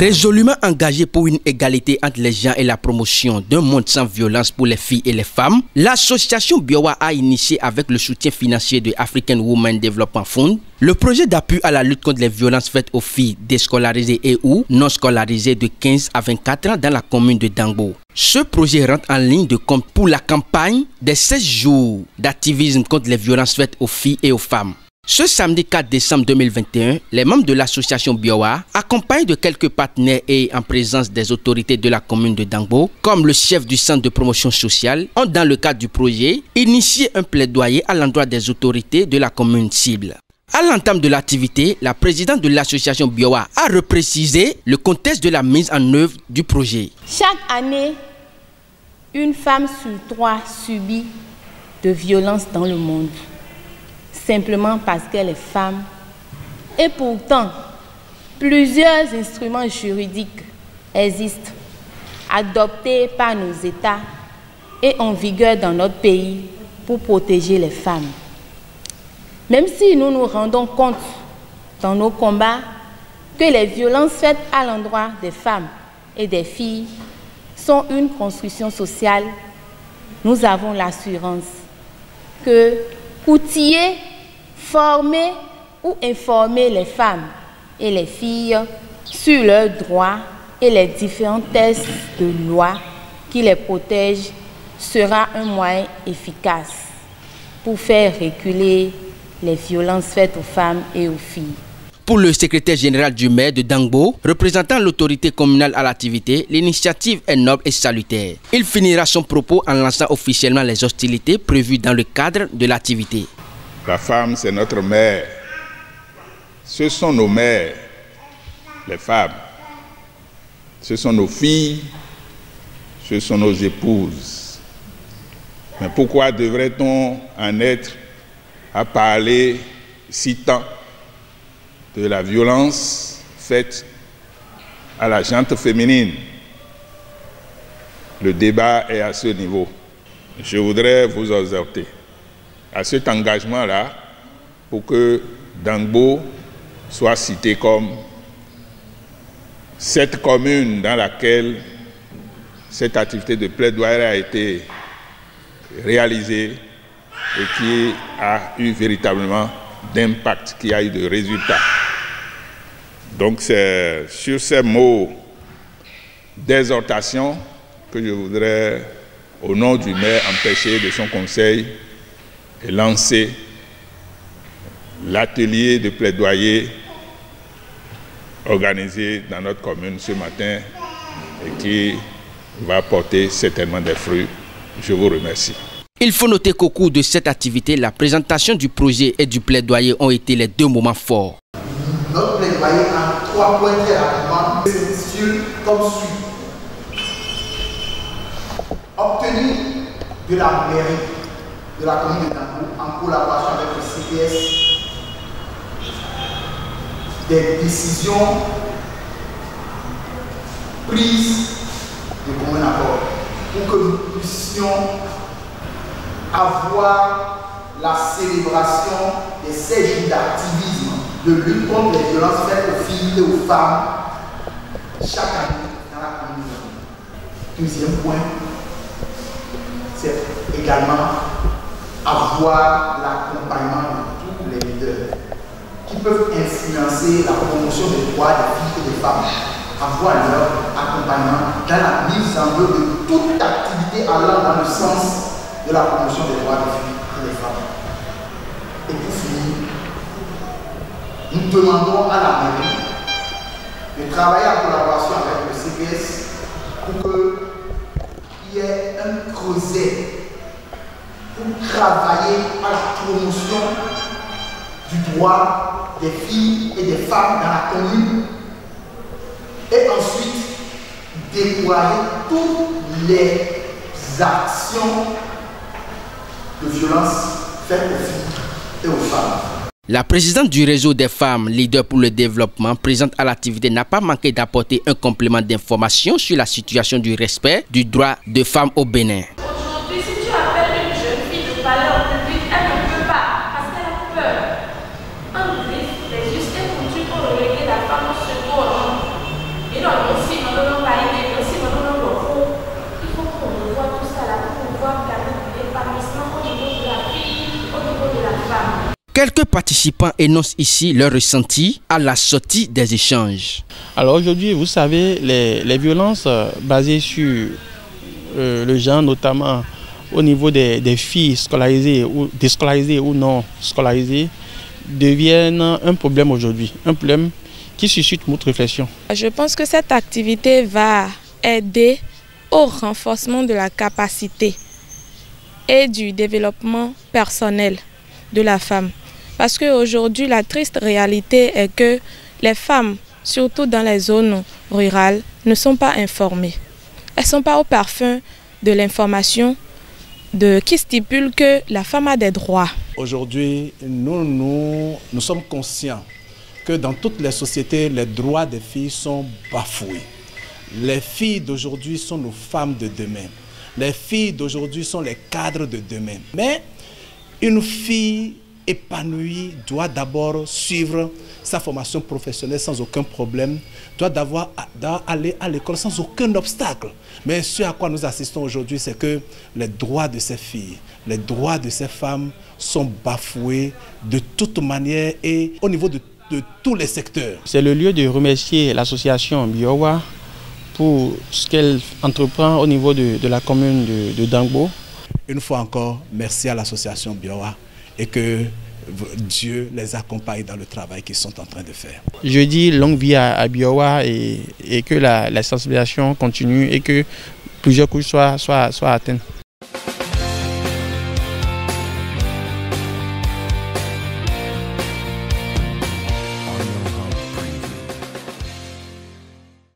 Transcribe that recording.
Résolument engagée pour une égalité entre les gens et la promotion d'un monde sans violence pour les filles et les femmes, l'association Biowa a initié avec le soutien financier de African Women Development Fund le projet d'appui à la lutte contre les violences faites aux filles déscolarisées et ou non scolarisées de 15 à 24 ans dans la commune de Dangbo. Ce projet rentre en ligne de compte pour la campagne des 16 jours d'activisme contre les violences faites aux filles et aux femmes. Ce samedi 4 décembre 2021, les membres de l'association Biowa, accompagnés de quelques partenaires et en présence des autorités de la commune de Dangbo, comme le chef du centre de promotion sociale, ont dans le cadre du projet initié un plaidoyer à l'endroit des autorités de la commune cible. À l'entame de l'activité, la présidente de l'association Biowa a reprécisé le contexte de la mise en œuvre du projet. Chaque année, une femme sur 3 subit de violences dans le monde, simplement parce qu'elle est femme. Et pourtant, plusieurs instruments juridiques existent, adoptés par nos États et en vigueur dans notre pays pour protéger les femmes. Même si nous nous rendons compte dans nos combats que les violences faites à l'endroit des femmes et des filles sont une construction sociale, nous avons l'assurance que outiller, former ou informer les femmes et les filles sur leurs droits et les différents textes de loi qui les protègent sera un moyen efficace pour faire reculer les violences faites aux femmes et aux filles. Pour le secrétaire général du maire de Dangbo, représentant l'autorité communale à l'activité, l'initiative est noble et salutaire. Il finira son propos en lançant officiellement les hostilités prévues dans le cadre de l'activité. La femme, c'est notre mère. Ce sont nos mères, les femmes. Ce sont nos filles, ce sont nos épouses. Mais pourquoi devrait-on en être à parler si tant de la violence faite à la gente féminine? Le débat est à ce niveau. Je voudrais vous exhorter à cet engagement-là pour que Dangbo soit cité comme cette commune dans laquelle cette activité de plaidoyer a été réalisée et qui a eu véritablement d'impact, qui a eu de résultats. Donc c'est sur ces mots d'exhortation que je voudrais, au nom du maire empêché de son conseil, lancer l'atelier de plaidoyer organisé dans notre commune ce matin et qui va porter certainement des fruits. Je vous remercie. Il faut noter qu'au cours de cette activité, la présentation du projet et du plaidoyer ont été les deux moments forts. Notre plaidoyer a 3 points très rapidement, messieurs, comme suit. Obtenir de la mairie de la commune de Dangbo, en collaboration avec le CPS, des décisions prises de commun accord pour que nous puissions avoir la célébration des 16 jours d'activisme de lutte contre les violences faites aux filles et aux femmes chaque année dans la commune de Dangbo. Deuxième point, c'est également avoir l'accompagnement de tous les leaders qui peuvent influencer la promotion des droits des filles et des femmes, avoir leur accompagnement dans la mise en œuvre de toute activité allant dans le sens de la promotion des droits des filles et des femmes. Et pour finir, nous demandons à la mairie de travailler en collaboration avec le CPS pour qu'il y ait un creuset pour travailler à la promotion du droit des filles et des femmes dans la commune et ensuite déployer toutes les actions de violence faites aux filles et aux femmes. La présidente du réseau des femmes leaders pour le développement présente à l'activité n'a pas manqué d'apporter un complément d'information sur la situation du respect du droit de femmes au Bénin. Aujourd'hui, si tu appelles une jeune fille de parler en public, elle ne peut pas parce qu'elle a peur. En bref, les justes et coutumes ont relégué la femme au second rang. Et non, Quelques participants énoncent ici leur ressenti à la sortie des échanges. Alors aujourd'hui, vous savez, les violences basées sur le genre, notamment au niveau des filles scolarisées ou déscolarisées ou non scolarisées, deviennent un problème aujourd'hui, un problème qui suscite notre réflexion. Je pense que cette activité va aider au renforcement de la capacité et du développement personnel de la femme. Parce qu'aujourd'hui, la triste réalité est que les femmes, surtout dans les zones rurales, ne sont pas informées. Elles ne sont pas au parfum de l'information qui stipule que la femme a des droits. Aujourd'hui, nous sommes conscients que dans toutes les sociétés, les droits des filles sont bafoués. Les filles d'aujourd'hui sont nos femmes de demain. Les filles d'aujourd'hui sont les cadres de demain. Mais une fille épanouie doit d'abord suivre sa formation professionnelle sans aucun problème, doit aller à l'école sans aucun obstacle. Mais ce à quoi nous assistons aujourd'hui, c'est que les droits de ces filles, les droits de ces femmes sont bafoués de toute manière et au niveau de tous les secteurs. C'est le lieu de remercier l'association Biowa pour ce qu'elle entreprend au niveau de la commune de Dangbo. Une fois encore, merci à l'association Biowa et que Dieu les accompagne dans le travail qu'ils sont en train de faire. Je dis longue vie à Biowa et que la sensibilisation continue et que plusieurs couches soient atteintes.